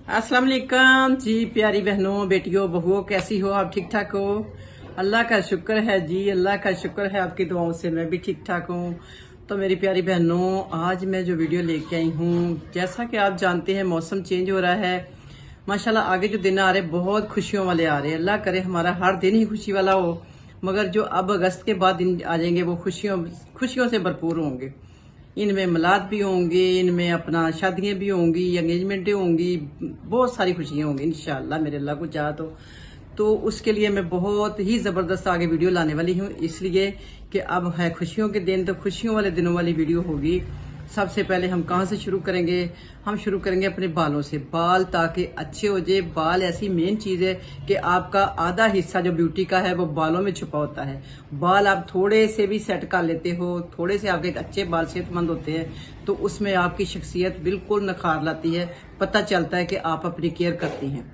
अस्सलाम वालेकुम जी, प्यारी बहनों, बेटियों, बहुओं, कैसी हो आप? ठीक ठाक हो? अल्लाह का शुक्र है जी, अल्लाह का शुक्र है, आपकी दुआओं से मैं भी ठीक ठाक हूँ। तो मेरी प्यारी बहनों, आज मैं जो वीडियो लेके आई हूँ, जैसा कि आप जानते हैं मौसम चेंज हो रहा है। माशाल्लाह आगे जो दिन आ रहे बहुत खुशियों वाले आ रहे हैं। अल्लाह करे हमारा हर दिन ही खुशी वाला हो, मगर जो अब अगस्त के बाद दिन आ जाएंगे वो खुशियों खुशियों से भरपूर होंगे। इनमें मिलाद भी होंगे, इनमें अपना शादियां भी होंगी, एंगेजमेंटें होंगी, बहुत सारी खुशियां होंगी इंशाल्लाह, मेरे अल्लाह को चाहा तो उसके लिए मैं बहुत ही जबरदस्त आगे वीडियो लाने वाली हूँ, इसलिए कि अब है खुशियों के दिन, तो खुशियों वाले दिनों वाली वीडियो होगी। सबसे पहले हम कहाँ से शुरू करेंगे? हम शुरू करेंगे अपने बालों से। बाल ताकि अच्छे हो जाए, बाल ऐसी मेन चीज है कि आपका आधा हिस्सा जो ब्यूटी का है वो बालों में छुपा होता है। बाल आप थोड़े से भी सेट कर लेते हो, थोड़े से आपके अच्छे बाल सेहतमंद होते हैं, तो उसमें आपकी शख्सियत बिल्कुल निखार लाती है, पता चलता है कि आप अपनी केयर करती हैं।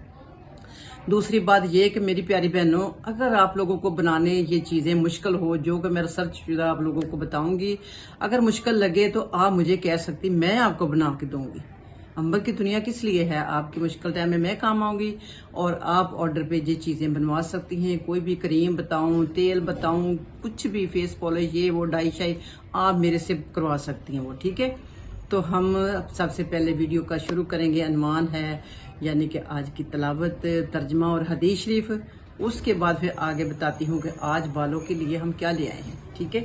दूसरी बात यह कि मेरी प्यारी बहनों, अगर आप लोगों को बनाने ये चीजें मुश्किल हो, जो कि मैं रिसर्च शुदा आप लोगों को बताऊंगी, अगर मुश्किल लगे तो आप मुझे कह सकती, मैं आपको बना के दूंगी। अंबर की दुनिया किस लिए है? आपकी मुश्किल टाइम में मैं काम आऊंगी और आप ऑर्डर पे ये चीजें बनवा सकती हैं। कोई भी क्रीम बताऊं, तेल बताऊं, कुछ भी, फेस पॉलिश, ये वो, डाई शाई, आप मेरे से करवा सकती हैं वो, ठीक है। तो हम सबसे पहले वीडियो का शुरू करेंगे। अनवान है यानी कि आज की तलावत, तर्जमा और हदीस शरीफ। उसके बाद फिर आगे बताती हूँ कि आज बालों के लिए हम क्या ले आए हैं, ठीक है।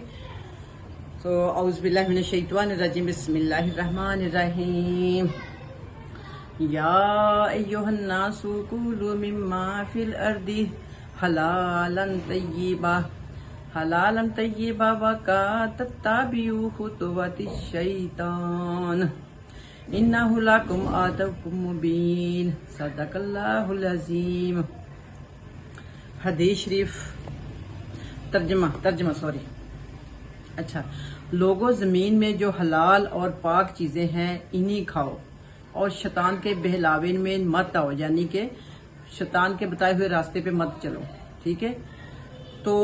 तो औज़ुबिल्लाहि मिनश शैतानिर रजीम, बिस्मिल्लाहिर रहमानिर रहीम। या अय्युहन नासु कुलू मिम्मा फिल अर्दी हलालन तय्यिबा वका तत्ताबिउ खुतुवतिश शैतान इन्नहु लकुम आदुव्वुम मुबीन। सदकल्लाहुल अज़ीम। हदीस शरीफ तर्जमा सॉरी। अच्छा, लोगों, जमीन में जो हलाल और पाक चीजें हैं इन्हीं खाओ, और शैतान के बहलावे में मत आओ, यानी कि शैतान के बताए हुए रास्ते पे मत चलो, ठीक है। तो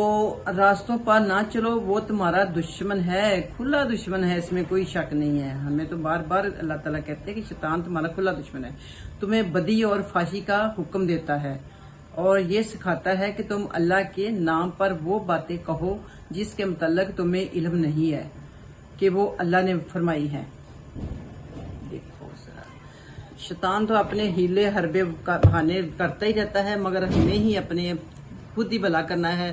रास्तों पर ना चलो, वो तुम्हारा दुश्मन है, खुला दुश्मन है, इसमें कोई शक नहीं है। हमें तो बार बार अल्लाह ताला कहते हैं कि शैतान तुम्हारा खुला दुश्मन है, तुम्हें बदी और फाशी का हुक्म देता है और ये सिखाता है कि तुम अल्लाह के नाम पर वो बातें कहो जिसके मुतल्लक तुम्हें इल्म नहीं है कि वो अल्लाह ने फरमाई है। देखो जरा, शैतान तो अपने हीले हरबे का बहाने करता ही रहता है, मगर हमें ही अपने खुद ही भला करना है।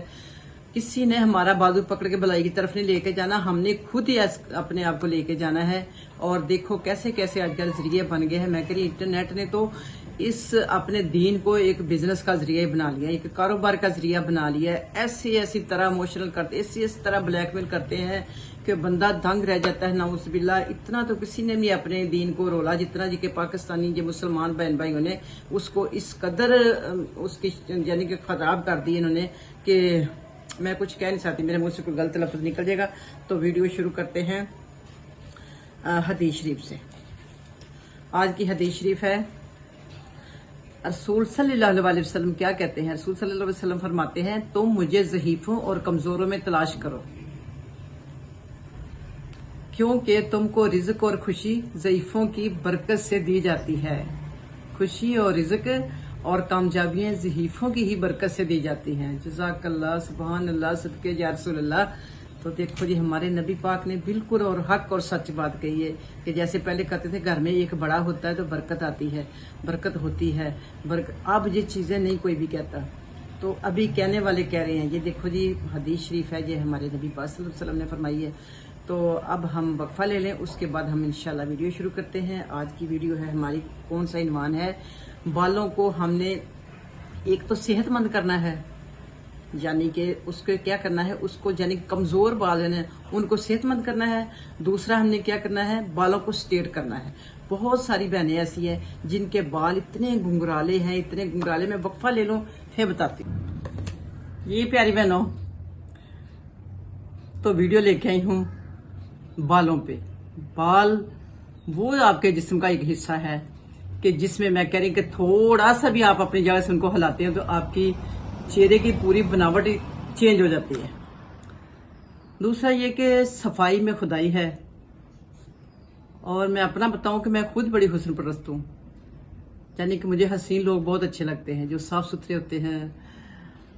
किसी ने हमारा बाजू पकड़ के भलाई की तरफ नहीं लेके जाना, हमने खुद ही अपने आप को लेके जाना है। और देखो कैसे कैसे आजकल जरिए बन गए हैं। मैं कह रही इंटरनेट ने तो इस अपने दीन को एक बिजनेस का जरिया बना लिया, एक कारोबार का जरिया बना लिया है। ऐसी तरह इमोशनल करते, इस तरह ब्लैकमेल करते हैं कि बंदा दंग रह जाता है। नाउज़ुबिल्लाह, इतना तो किसी ने भी अपने दीन को रोला जितना जी के पाकिस्तानी जो मुसलमान बहन भाइयों ने उसको इस कदर उसकी यानी कि खराब कर दी इन्होंने कि मैं कुछ कह नहीं सकती, मेरे मुंह से कोई गलत लफ्ज निकल जाएगा। तो वीडियो शुरू करते हैं हदीस शरीफ से। आज की हदीस शरीफ है, रसूल सल्लल्लाहु अलैहि वसल्लम क्या कहते हैं? रसूल सल्लल्लाहु अलैहि वसल्लम फरमाते हैं, तुम मुझे ज़ईफों और कमजोरों में तलाश करो, क्योंकि तुमको रिज़्क और खुशी ज़ईफों की बरकत से दी जाती है। खुशी और रिज़्क और कामयाबियां ज़ईफों की ही बरकत से दी जाती हैं। जज़ाकल्लाह, सुभान अल्लाह, सदके या रसूल अल्लाह। तो देखो जी, हमारे नबी पाक ने बिल्कुल और हक और सच बात कही है कि जैसे पहले कहते थे घर में एक बड़ा होता है तो बरकत आती है, बरकत होती है, अब ये चीजें नहीं कोई भी कहता, तो अभी कहने वाले कह रहे हैं। ये देखो जी, हदीस शरीफ है, ये हमारे नबी पाक सल्लल्लाहु अलैहि वसल्लम ने फरमाई है। तो अब हम वक्फा ले लें, उसके बाद हम इंशाल्लाह वीडियो शुरू करते हैं। आज की वीडियो है हमारी, कौन सा इन्वान है? बालों को हमने एक तो सेहतमंद करना है, यानी कि उसको क्या करना है, उसको यानी कमजोर बाल है उनको सेहतमंद करना है। दूसरा हमने क्या करना है, बालों को स्ट्रेट करना है। बहुत सारी बहनें ऐसी हैं जिनके बाल इतने गुंगराले हैं, इतने गुंगराले। मैं वक्फा ले लूं फिर बताती हूँ। ये प्यारी बहनों, तो वीडियो लेके आई हूँ बालों पे। बाल वो आपके जिस्म का एक हिस्सा है कि जिसमें मैं कह रही कि थोड़ा सा भी आप अपनी जगह से उनको हिलाते हैं तो आपकी चेहरे की पूरी बनावट चेंज हो जाती है। दूसरा ये कि सफाई में खुदाई है, और मैं अपना बताऊं कि मैं खुद बड़ी हुस्न परस्त हूँ। यानी कि मुझे हसीन लोग बहुत अच्छे लगते हैं, जो साफ सुथरे होते हैं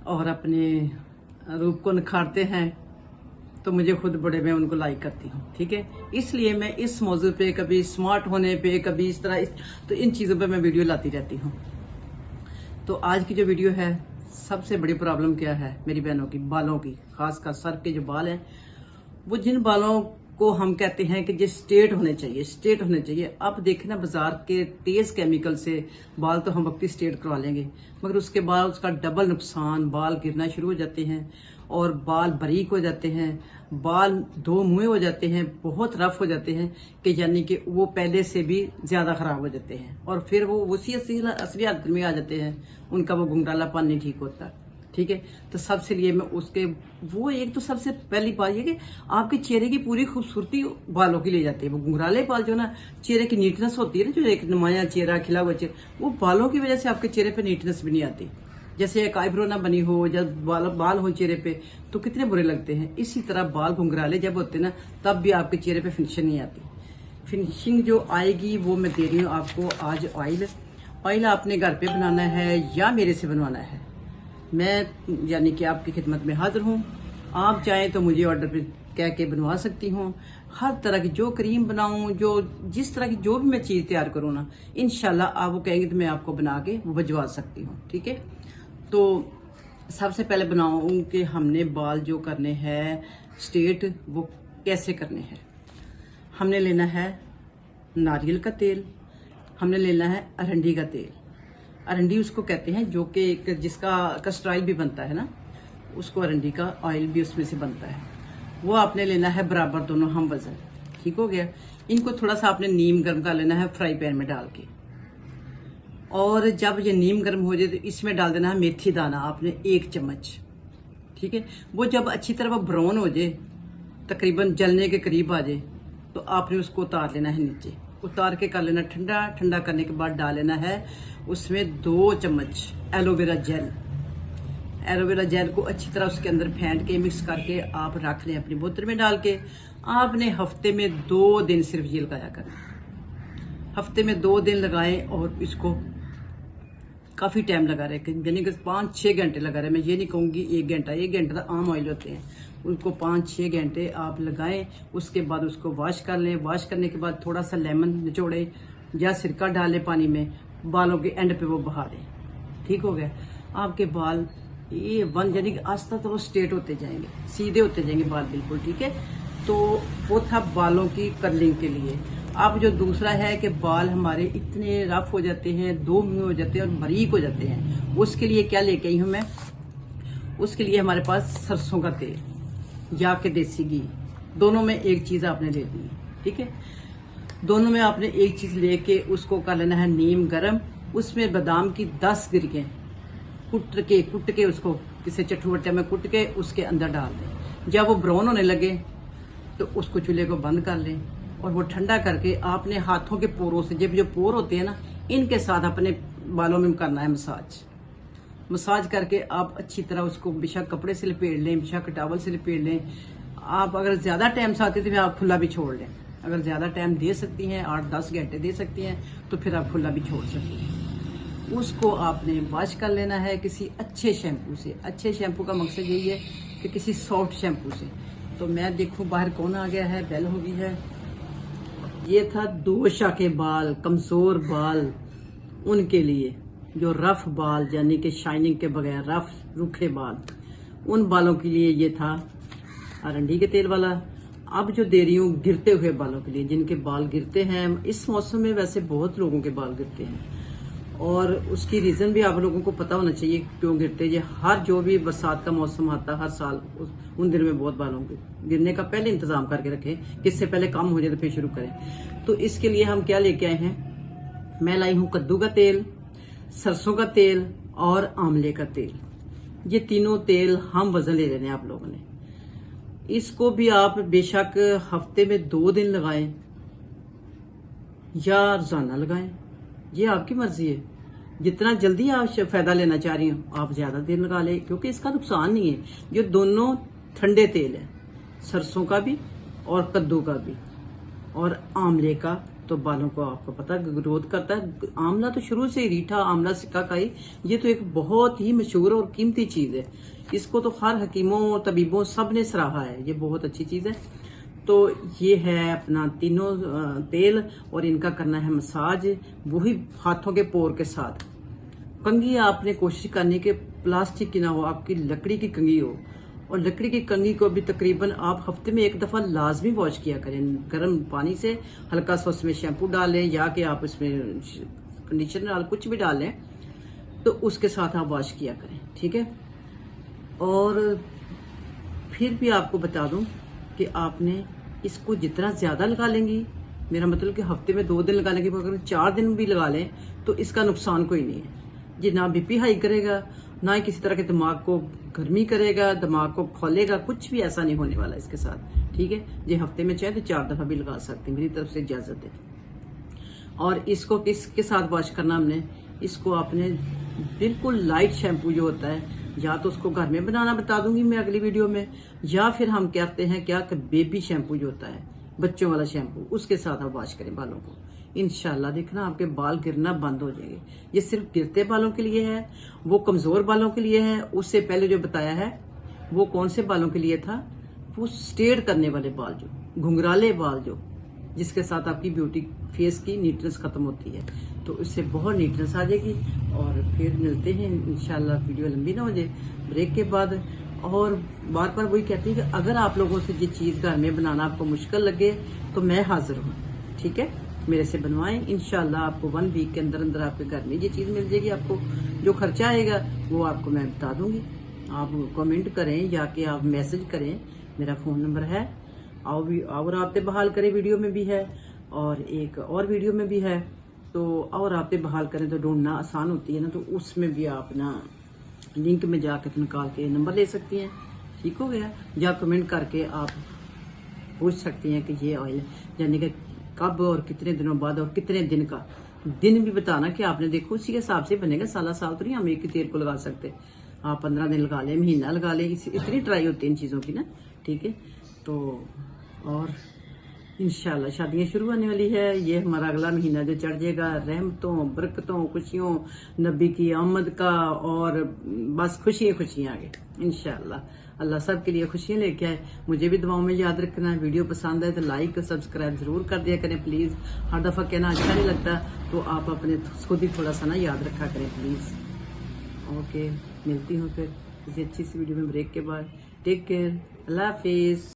और अपने रूप को निखारते हैं। तो मुझे खुद बड़े मैं उनको लाइक करती हूँ, ठीक है। इसलिए मैं इस मौजू पे कभी स्मार्ट होने पे, कभी इस तरह तो इन चीज़ों पे मैं वीडियो लाती रहती हूँ। तो आज की जो वीडियो है, सबसे बड़ी प्रॉब्लम क्या है मेरी बहनों की, बालों की, खासकर सर के जो बाल हैं, वो जिन बालों को हम कहते हैं कि जो स्ट्रेट होने चाहिए, स्ट्रेट होने चाहिए। आप देखें ना, बाजार के तेज केमिकल से बाल तो हम वक्ती स्ट्रेट करवा लेंगे, मगर उसके बाद उसका डबल नुकसान, बाल गिरना शुरू हो जाते हैं और बाल बारीक हो जाते हैं, बाल दो मुँहे हो जाते हैं, बहुत रफ हो जाते हैं कि यानी कि वो पहले से भी ज्यादा खराब हो जाते हैं और फिर वो उसी असली हालत में आ जाते हैं, उनका वो घुंघरालापन नहीं ठीक होता, ठीक है। तो सबसे लिए मैं उसके वो एक तो सबसे पहली बात ये कि आपके चेहरे की पूरी खूबसूरती बालों की ले जाती है। वो घुंघराले बाल जो ना, चेहरे की नीटनेस होती है ना, जो एक नुमाया चेहरा, खिला हुआ चेहरा, वो बालों की वजह से आपके चेहरे पे नीटनेस भी नहीं आती। जैसे एक आईब्रो ना बनी हो, जब बाल हो चेहरे पे तो कितने बुरे लगते हैं। इसी तरह बाल घुंघराले जब होते हैं ना, तब भी आपके चेहरे पे फिनिशिंग नहीं आती। फिनिशिंग जो आएगी वो मैं दे रही हूँ आपको आज। ऑयल आपने घर पे बनाना है या मेरे से बनवाना है, मैं यानी कि आपकी खिदमत में हाजिर हूँ। आप चाहें तो मुझे ऑर्डर पे कह के बनवा सकती हूँ। हर तरह की जो क्रीम बनाऊं, जो जिस तरह की जो भी मैं चीज़ तैयार करूँ ना, इंशाल्लाह आप वो कहेंगे तो मैं आपको बना के वो भिजवा सकती हूँ, ठीक है। तो सबसे पहले बनाऊं कि हमने बाल जो करने हैं स्ट्रेट, वो कैसे करने हैं। हमने लेना है नारियल का तेल, हमने लेना है अरंडी का तेल। अरंडी उसको कहते हैं जो कि जिसका कस्टर्ड ऑयल भी बनता है ना, उसको अरंडी का ऑयल भी उसमें से बनता है। वो आपने लेना है बराबर, दोनों हम वजन, ठीक हो गया। इनको थोड़ा सा आपने नीम गर्म कर लेना है फ्राई पैन में डाल के, और जब ये नीम गर्म हो जाए तो इसमें डाल देना है मेथी दाना आपने 1 चम्मच, ठीक है। वो जब अच्छी तरह वो ब्राउन हो जाए, तकरीबन जलने के करीब आ जाए, तो आपने उसको उतार लेना है नीचे, उतार के कर लेना ठंडा। ठंडा करने के बाद डाल लेना है उसमें 2 चम्मच एलोवेरा जेल। एलोवेरा जेल को अच्छी तरह उसके अंदर फेंट के मिक्स करके आप रख लें अपनी बोतल में डाल के। आपने हफ्ते में 2 दिन सिर्फ ये लगाया करना, हफ्ते में 2 दिन लगाएं और इसको काफी टाइम लगा रहे, यानी कि 5-6 घंटे लगा रहे। मैं ये नहीं कहूंगी 1 घंटा, 1 घंटा तो आम ऑयल होते हैं, उनको 5-6 घंटे आप लगाएं। उसके बाद उसको वॉश कर लें। वॉश करने के बाद थोड़ा सा लेमन निचोड़े या सिरका डालें पानी में, बालों के एंड पे वो बहा दें, ठीक हो गया। आपके बाल ये यानी कि आस्ता तो वो स्ट्रेट होते जाएंगे, सीधे होते जाएंगे बाल, बिल्कुल, ठीक है। तो वो था बालों की कर्लिंग के लिए। अब जो दूसरा है कि बाल हमारे इतने रफ हो जाते हैं, 2 मुंह हो जाते हैं और बारीक हो जाते हैं, उसके लिए क्या लेके आई हूँ मैं। उसके लिए हमारे पास सरसों का तेल या के देसी घी, दोनों में एक चीज आपने ले ली, ठीक है। दोनों में आपने एक चीज लेके उसको कर लेना है नीम गरम। उसमें बादाम की 10 गिरकें कुट के उसको किसी चट्टू में कुट के उसके अंदर डाल दें। जब वो ब्राउन होने लगे तो उसको चूल्हे को बंद कर लें और वो ठंडा करके आपने हाथों के पोरों से, जब जो पोर होते हैं ना, इनके साथ अपने बालों में करना है मसाज करके आप अच्छी तरह उसको बेशक कपड़े से लपेट लें, बेशक टॉवल से लपेट लें। आप अगर ज्यादा टाइम चाहते तो आप खुला भी छोड़ लें। अगर ज्यादा टाइम दे सकती हैं, 8-10 घंटे दे सकती हैं, तो फिर आप खुला भी छोड़ सकती हैं। उसको आपने वॉश कर लेना है किसी अच्छे शैम्पू से। अच्छे शैम्पू का मकसद यही है कि किसी सॉफ्ट शैम्पू से। तो मैं देखूं बाहर कौन आ गया है, बेल हो गई है। ये था दोशा के बाल, कमजोर बाल, उनके लिए, जो रफ बाल यानी कि शाइनिंग के बगैर रफ रूखे बाल, उन बालों के लिए ये था अरंडी के तेल वाला। अब जो दे रही हूँ गिरते हुए बालों के लिए, जिनके बाल गिरते हैं। इस मौसम में वैसे बहुत लोगों के बाल गिरते हैं और उसकी रीजन भी आप लोगों को पता होना चाहिए क्यों गिरते हैं। ये हर जो भी बरसात का मौसम आता है हर साल, उन दिनों में बहुत बालों के गिरने का पहले इंतजाम करके रखें, किससे पहले कम हो जाए तो फिर शुरू करें। तो इसके लिए हम क्या लेके आए हैं, मैं लाई हूँ कद्दू का तेल, सरसों का तेल और आंवले का तेल। ये तीनों तेल हम वजन ले लेने आप लोगों ने। इसको भी आप बेशक हफ्ते में 2 दिन लगाएं या रोजाना लगाएं, ये आपकी मर्जी है। जितना जल्दी आप फायदा लेना चाह रही हो आप ज्यादा देर लगा ले, क्योंकि इसका नुकसान नहीं है। ये दोनों ठंडे तेल है, सरसों का भी और कद्दू का भी और आंवले का तो बालों को आपको पता ग्रोथ करता है। आंवला तो शुरू से ही, रीठा आंवला सिकाकाई, ये तो एक बहुत ही मशहूर और कीमती चीज है। इसको तो हर हकीमों तबीबों सब ने सराहा है, ये बहुत अच्छी चीज है। तो ये है अपना तीनों तेल, और इनका करना है मसाज, वही हाथों के पोर के साथ। कंघी आपने कोशिश करनी कि प्लास्टिक की ना हो, आपकी लकड़ी की कंघी हो। और लकड़ी की कंघी को भी तकरीबन आप हफ्ते में एक दफा लाजमी वॉश किया करें, गर्म पानी से हल्का सा उसमें शैम्पू डालें, या कि आप उसमें कंडीशनर डाल कुछ भी डालें, तो उसके साथ आप वॉश किया करें, ठीक है। और फिर भी आपको बता दूं कि आपने इसको जितना ज्यादा लगा लेंगी, मेरा मतलब कि हफ्ते में 2 दिन लगा लेंगे, अगर 4 दिन भी लगा लें तो इसका नुकसान कोई नहीं है। ये ना बीपी हाई करेगा, ना ही किसी तरह के दिमाग को गर्मी करेगा, दिमाग को खोलेगा, कुछ भी ऐसा नहीं होने वाला इसके साथ, ठीक है। ये हफ्ते में चाहे तो 4 दफा भी लगा सकते हैं, मेरी तरफ से इजाजत है। और इसको किसके साथ वॉश करना हमने, इसको आपने बिल्कुल लाइट शैम्पू जो होता है, या तो उसको घर में बनाना बता दूंगी मैं अगली वीडियो में, या फिर हम कहते हैं क्या कि बेबी शैम्पू जो होता है, बच्चों वाला शैम्पू, उसके साथ आप वॉश करें बालों को। इंशाल्लाह देखना आपके बाल गिरना बंद हो जाएंगे। ये सिर्फ गिरते बालों के लिए है, वो कमजोर बालों के लिए है। उससे पहले जो बताया है वो कौन से बालों के लिए था, वो स्ट्रेट करने वाले बाल, जो घुंघराले बाल, जो जिसके साथ आपकी ब्यूटी फेस की नीटनेस खत्म होती है, तो इससे बहुत नीटनेस आ जाएगी। और फिर मिलते हैं इंशाल्लाह, वीडियो लंबी ना हो जाए ब्रेक के बाद। और बार बार वही कहती है कि अगर आप लोगों से ये चीज घर में बनाना आपको मुश्किल लगे तो मैं हाजिर हूँ, ठीक है, मेरे से बनवाएं। इंशाल्लाह आपको 1 वीक के अंदर अंदर आपके घर में ये चीज मिल जाएगी। आपको जो खर्चा आएगा वो आपको मैं बता दूंगी। आप कमेंट करें या कि आप मैसेज करें, मेरा फोन नंबर है। और राब्ते बहाल करें वीडियो में भी है, और एक और वीडियो में भी है। तो और राब्ते बहाल करें तो ढूंढना आसान होती है ना, तो उसमें भी आप ना लिंक में जाकर निकाल के नंबर ले सकती हैं, ठीक हो गया। या कमेंट करके आप पूछ सकती हैं कि ये ऑयल यानी कि कब और कितने दिनों बाद और कितने दिन का, दिन भी बताना कि आपने, देखो उसी के हिसाब से बनेगा। साल तो नहीं हम एक ही तेल को लगा सकते, आप 15 दिन लगा लें, महीना लगा लें, इतनी ट्राई होती है इन चीज़ों की ना, ठीक है। तो और इंशाल्लाह शादियां शुरू होने वाली है। ये हमारा अगला महीना जो चढ़ जाएगा रहमतों, बरकतों, खुशियों, नबी की आमद का, और बस खुशियां खुशियां आगे इंशाल्लाह। अल्लाह सब के लिए खुशियां लेके आए। मुझे भी दुआओं में याद रखना है। वीडियो पसंद है तो लाइक और सब्सक्राइब जरूर कर दिया करें प्लीज। हर दफा कहना अच्छा नहीं लगता, तो आप अपने खुद ही थोड़ा सा ना याद रखा करें प्लीज। ओके, मिलती हूँ फिर किसी अच्छी सी वीडियो में ब्रेक के बाद। टेक केयर, अल्लाह हाफिज।